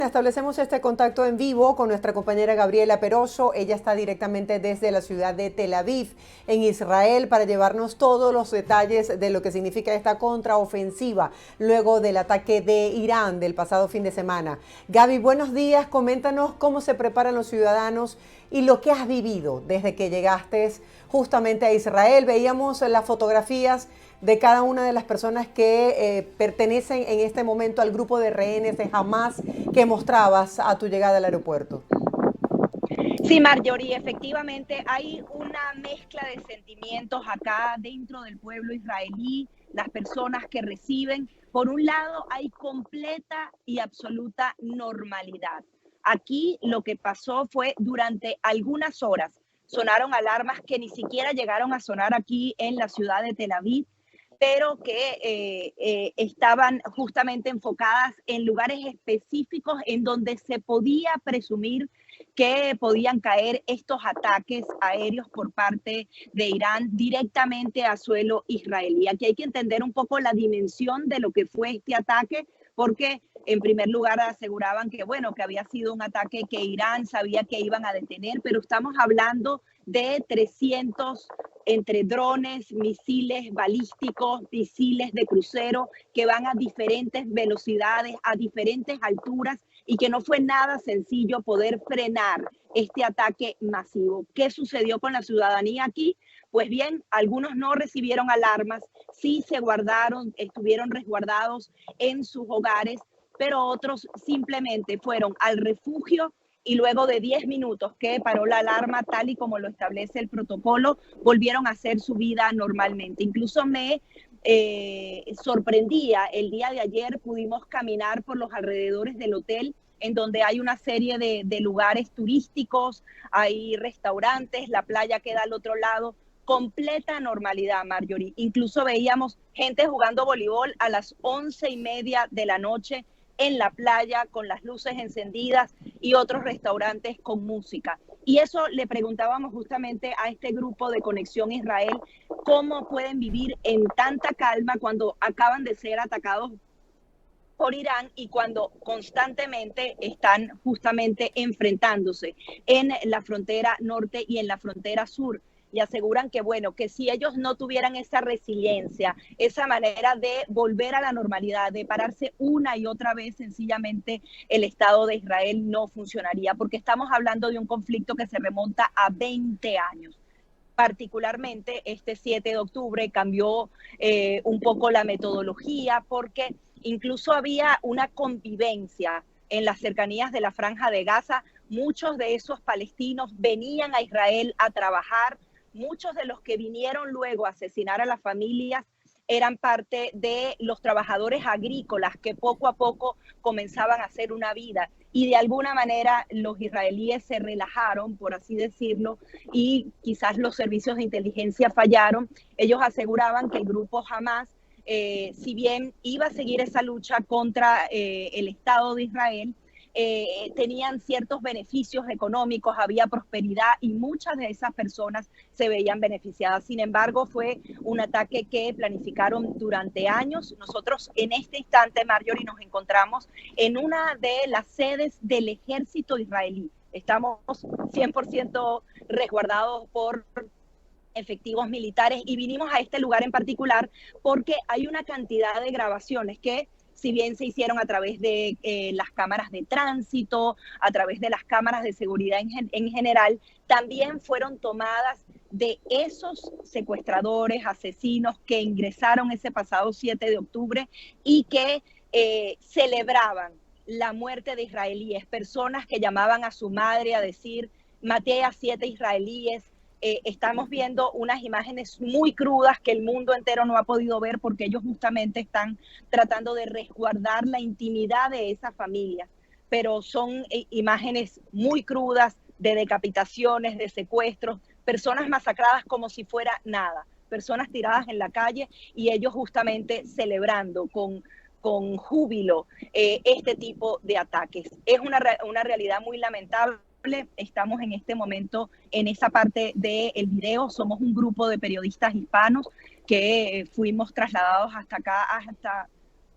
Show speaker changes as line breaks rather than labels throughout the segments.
Establecemos este contacto en vivo con nuestra compañera Gabriela Peroso. Ella está directamente desde la ciudad de Tel Aviv, en Israel, para llevarnos todos los detalles de lo que significa esta contraofensiva luego del ataque de Irán del pasado fin de semana. Gaby, buenos días. Coméntanos cómo se preparan los ciudadanos y lo que has vivido desde que llegaste justamente a Israel. Veíamos las fotografías de cada una de las personas que pertenecen en este momento al grupo de rehenes de Hamas que mostrabas a tu llegada al aeropuerto.
Sí, Marjorie, efectivamente hay una mezcla de sentimientos acá dentro del pueblo israelí, las personas que reciben. Por un lado, hay completa y absoluta normalidad. Aquí lo que pasó fue durante algunas horas, sonaron alarmas que ni siquiera llegaron a sonar aquí en la ciudad de Tel Aviv, pero que estaban justamente enfocadas en lugares específicos en donde se podía presumir que podían caer estos ataques aéreos por parte de Irán directamente a suelo israelí. Aquí hay que entender un poco la dimensión de lo que fue este ataque, porque en primer lugar aseguraban que, bueno, que había sido un ataque que Irán sabía que iban a detener, pero estamos hablando de 300 entre drones, misiles balísticos, misiles de crucero que van a diferentes velocidades, a diferentes alturas, y que no fue nada sencillo poder frenar este ataque masivo. ¿Qué sucedió con la ciudadanía aquí? Pues bien, algunos no recibieron alarmas, sí se guardaron, estuvieron resguardados en sus hogares, pero otros simplemente fueron al refugio y luego de 10 minutos que paró la alarma tal y como lo establece el protocolo, volvieron a hacer su vida normalmente. Incluso me sorprendía, el día de ayer pudimos caminar por los alrededores del hotel en donde hay una serie de lugares turísticos, hay restaurantes, la playa queda al otro lado, completa normalidad, Marjorie. Incluso veíamos gente jugando voleibol a las 11:30 de la noche en la playa con las luces encendidas y otros restaurantes con música. Y eso le preguntábamos justamente a este grupo de Conexión Israel, cómo pueden vivir en tanta calma cuando acaban de ser atacados por Irán y cuando constantemente están justamente enfrentándose en la frontera norte y en la frontera sur. Y aseguran que, bueno, que si ellos no tuvieran esa resiliencia, esa manera de volver a la normalidad, de pararse una y otra vez, sencillamente el Estado de Israel no funcionaría, porque estamos hablando de un conflicto que se remonta a 20 años. Particularmente este 7 de octubre cambió un poco la metodología, porque incluso había una convivencia en las cercanías de la Franja de Gaza. Muchos de esos palestinos venían a Israel a trabajar. Muchos de los que vinieron luego a asesinar a las familias eran parte de los trabajadores agrícolas que poco a poco comenzaban a hacer una vida. Y de alguna manera los israelíes se relajaron, por así decirlo, y quizás los servicios de inteligencia fallaron. Ellos aseguraban que el grupo Hamas, si bien iba a seguir esa lucha contra el Estado de Israel, tenían ciertos beneficios económicos, había prosperidad y muchas de esas personas se veían beneficiadas. Sin embargo, fue un ataque que planificaron durante años. Nosotros en este instante, Marjorie, nos encontramos en una de las sedes del ejército israelí. Estamos 100% resguardados por efectivos militares y vinimos a este lugar en particular porque hay una cantidad de grabaciones que, si bien se hicieron a través de las cámaras de tránsito, a través de las cámaras de seguridad en general, también fueron tomadas de esos secuestradores, asesinos que ingresaron ese pasado 7 de octubre y que celebraban la muerte de israelíes, personas que llamaban a su madre a decir, maté a 7 israelíes. Estamos viendo unas imágenes muy crudas que el mundo entero no ha podido ver porque ellos justamente están tratando de resguardar la intimidad de esas familias, pero son imágenes muy crudas de decapitaciones, de secuestros, personas masacradas como si fuera nada, personas tiradas en la calle y ellos justamente celebrando con júbilo este tipo de ataques. Es una realidad muy lamentable. Estamos en este momento en esa parte del video. Somos un grupo de periodistas hispanos que fuimos trasladados hasta acá,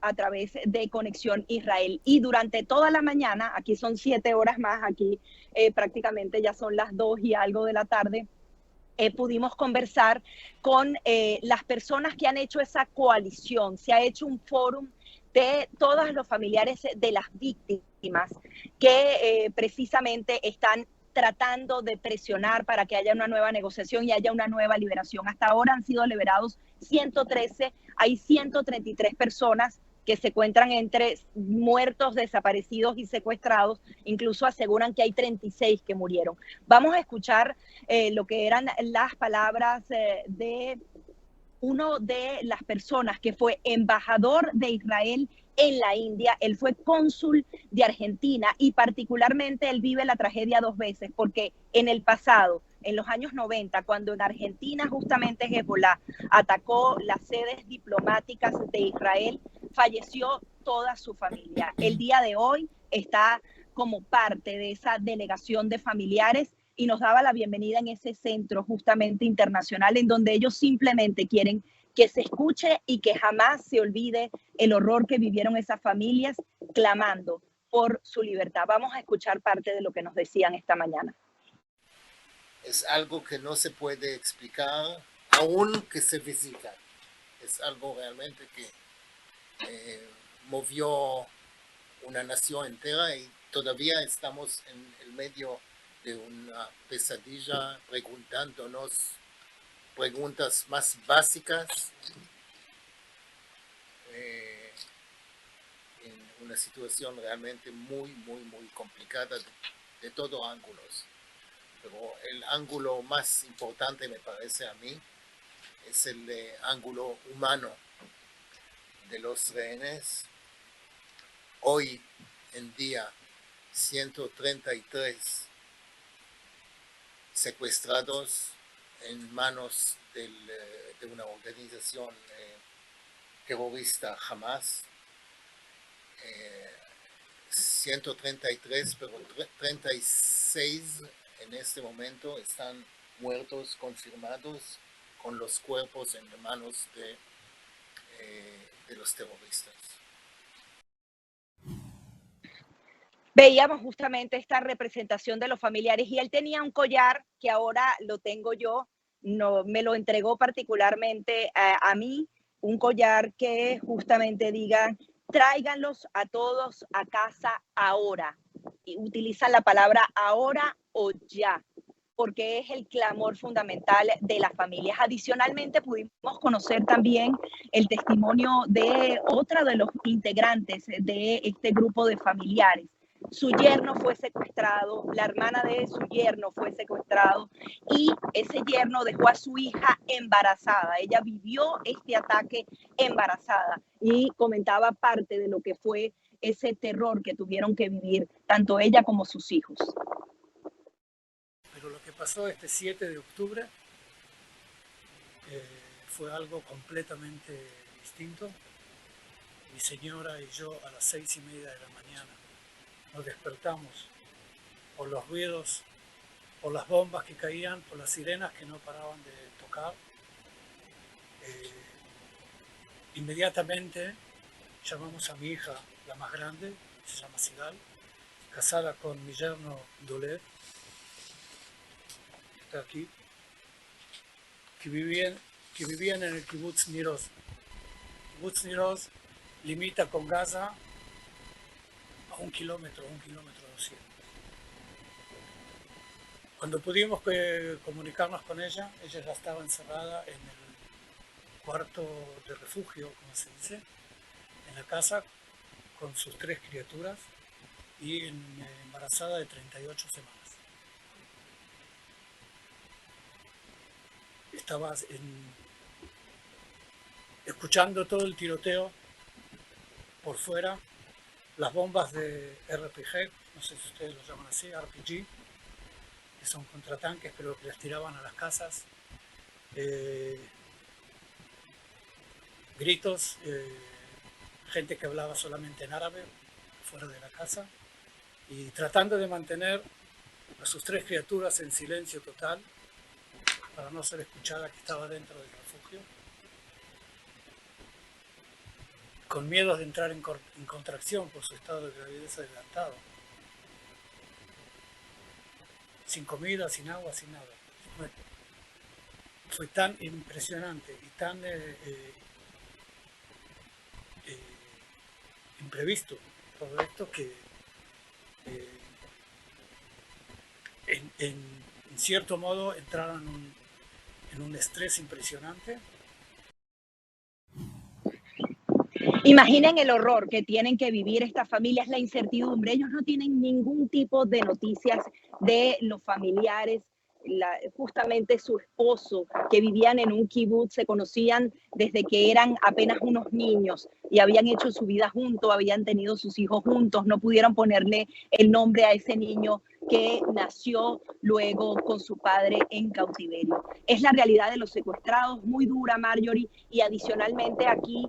a través de Conexión Israel. Y durante toda la mañana, aquí son 7 horas más, aquí prácticamente ya son las 2 y algo de la tarde, pudimos conversar con las personas que han hecho esa coalición. Se ha hecho un fórum de todos los familiares de las víctimas que precisamente están tratando de presionar para que haya una nueva negociación y haya una nueva liberación. Hasta ahora han sido liberados 113, hay 133 personas que se encuentran entre muertos, desaparecidos y secuestrados. Incluso aseguran que hay 36 que murieron. Vamos a escuchar lo que eran las palabras de uno de las personas que fue embajador de Israel en la India. Él fue cónsul de Argentina y particularmente él vive la tragedia 2 veces porque en el pasado, en los años 90, cuando en Argentina justamente Hezbollah atacó las sedes diplomáticas de Israel, falleció toda su familia. El día de hoy está como parte de esa delegación de familiares y nos daba la bienvenida en ese centro justamente internacional en donde ellos simplemente quieren que se escuche y que jamás se olvide el horror que vivieron esas familias clamando por su libertad. Vamos a escuchar parte de lo que nos decían esta mañana.
Es algo que no se puede explicar, aún que se visita. Es algo realmente que movió una nación entera y todavía estamos en el medio de una pesadilla preguntándonos preguntas más básicas en una situación realmente muy complicada de todos ángulos. Pero el ángulo más importante, me parece a mí, es el ángulo humano de los rehenes. Hoy en día, 133 secuestrados en manos de una organización terrorista Hamas. 133, pero 36 en este momento están muertos, confirmados, con los cuerpos en manos de los terroristas.
Veíamos justamente esta representación de los familiares y él tenía un collar que ahora lo tengo yo, no, me lo entregó particularmente a mí, un collar que justamente diga, tráiganlos a todos a casa ahora. Y utilizan la palabra ahora o ya, porque es el clamor fundamental de las familias. Adicionalmente, pudimos conocer también el testimonio de otra de los integrantes de este grupo de familiares. Su yerno fue secuestrado, la hermana de su yerno fue secuestrado y ese yerno dejó a su hija embarazada. Ella vivió este ataque embarazada y comentaba parte de lo que fue ese terror que tuvieron que vivir tanto ella como sus hijos.
Pero lo que pasó este 7 de octubre fue algo completamente distinto. Mi señora y yo a las 6:30 de la mañana nos despertamos por los ruidos, por las bombas que caían, por las sirenas que no paraban de tocar. Inmediatamente llamamos a mi hija, la más grande, se llama Sigal, casada con mi yerno Dolev, que está aquí, que vivían en el Kibbutz Nir Oz. Kibbutz Nir Oz limita con Gaza a 1 kilómetro 200. Cuando pudimos comunicarnos con ella, ella ya estaba encerrada en el cuarto de refugio, como se dice, en la casa con sus 3 criaturas y embarazada de 38 semanas. Estaba escuchando todo el tiroteo por fuera, las bombas de RPG, no sé si ustedes lo llaman así, RPG, que son contratanques, pero que las tiraban a las casas. Gritos, gente que hablaba solamente en árabe fuera de la casa y tratando de mantener a sus 3 criaturas en silencio total para no ser escuchada que estaba dentro del refugio. con miedo de entrar en contracción por su estado de gravidez adelantado. Sin comida, sin agua, sin nada. Fue tan impresionante y tan imprevisto todo esto que en cierto modo entraron en un estrés impresionante.
Imaginen el horror que tienen que vivir estas familias, la incertidumbre. Ellos no tienen ningún tipo de noticias de los familiares. Justamente su esposo, que vivían en un kibutz, se conocían desde que eran apenas unos niños y habían hecho su vida juntos, habían tenido sus hijos juntos, no pudieron ponerle el nombre a ese niño que nació luego con su padre en cautiverio. Es la realidad de los secuestrados, muy dura, Marjorie, y adicionalmente aquí,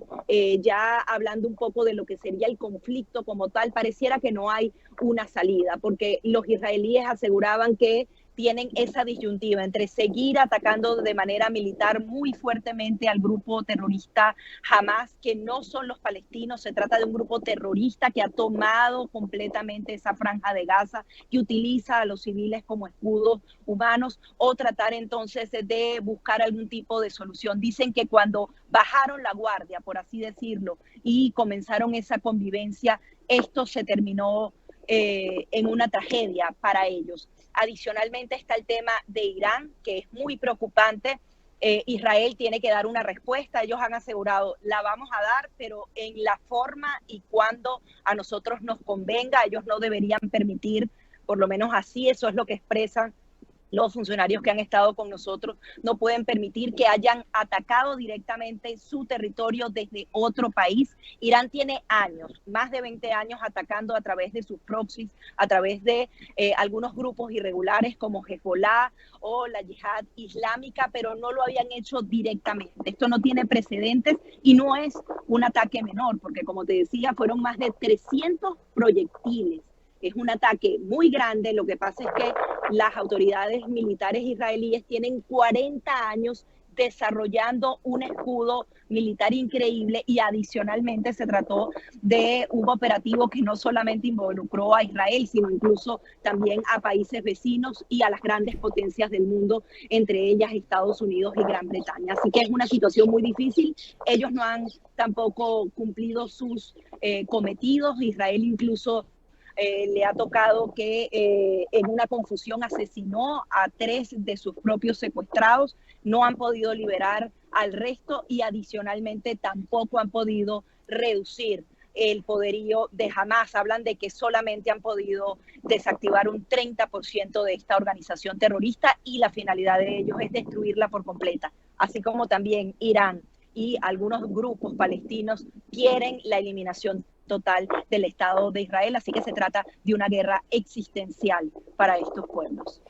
ya hablando un poco de lo que sería el conflicto como tal, pareciera que no hay una salida, porque los israelíes aseguraban que tienen esa disyuntiva entre seguir atacando de manera militar muy fuertemente al grupo terrorista Hamas, que no son los palestinos, se trata de un grupo terrorista que ha tomado completamente esa franja de Gaza y utiliza a los civiles como escudos humanos, o tratar entonces de buscar algún tipo de solución. Dicen que cuando bajaron la guardia, por así decirlo, y comenzaron esa convivencia, esto se terminó en una tragedia para ellos. Adicionalmente está el tema de Irán, que es muy preocupante. Israel tiene que dar una respuesta. Ellos han asegurado, la vamos a dar, pero en la forma y cuando a nosotros nos convenga. Ellos no deberían permitir, por lo menos así, eso es lo que expresan los funcionarios que han estado con nosotros, no pueden permitir que hayan atacado directamente su territorio desde otro país. Irán tiene años, más de 20 años atacando a través de sus proxies, a través de algunos grupos irregulares como Hezbollah o la Yihad Islámica, pero no lo habían hecho directamente. Esto no tiene precedentes y no es un ataque menor, porque como te decía, fueron más de 300 proyectiles. Es un ataque muy grande. Lo que pasa es que las autoridades militares israelíes tienen 40 años desarrollando un escudo militar increíble, y adicionalmente se trató de un operativo que no solamente involucró a Israel, sino incluso también a países vecinos y a las grandes potencias del mundo, entre ellas Estados Unidos y Gran Bretaña. Así que es una situación muy difícil. Ellos no han tampoco cumplido sus cometidos. Israel incluso le ha tocado que en una confusión asesinó a 3 de sus propios secuestrados. No han podido liberar al resto y adicionalmente tampoco han podido reducir el poderío de Hamas. Hablan de que solamente han podido desactivar un 30% de esta organización terrorista y la finalidad de ellos es destruirla por completa, así como también Irán y algunos grupos palestinos quieren la eliminación total del Estado de Israel, así que se trata de una guerra existencial para estos pueblos.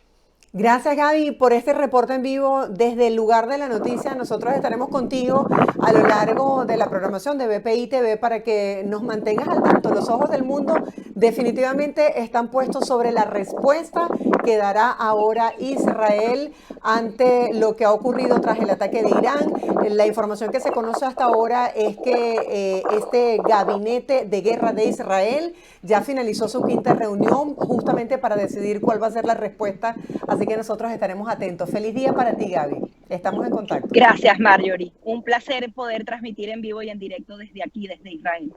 Gracias, Gaby, por este reporte en vivo desde el lugar de la noticia. Nosotros estaremos contigo a lo largo de la programación de BPI TV para que nos mantengas al tanto. Los ojos del mundo definitivamente están puestos sobre la respuesta que dará ahora Israel ante lo que ha ocurrido tras el ataque de Irán. La información que se conoce hasta ahora es que este gabinete de guerra de Israel ya finalizó su 5ª reunión justamente para decidir cuál va a ser la respuesta. Así que nosotros estaremos atentos. Feliz día para ti, Gaby. Estamos en contacto.
Gracias, Marjorie. Un placer poder transmitir en vivo y en directo desde aquí, desde Israel.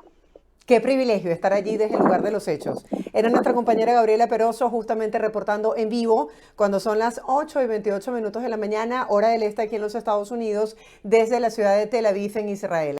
Qué privilegio estar allí desde el lugar de los hechos. Era nuestra compañera Gabriela Peroso justamente reportando en vivo cuando son las 8:28 de la mañana, hora del este aquí en los Estados Unidos, desde la ciudad de Tel Aviv en Israel.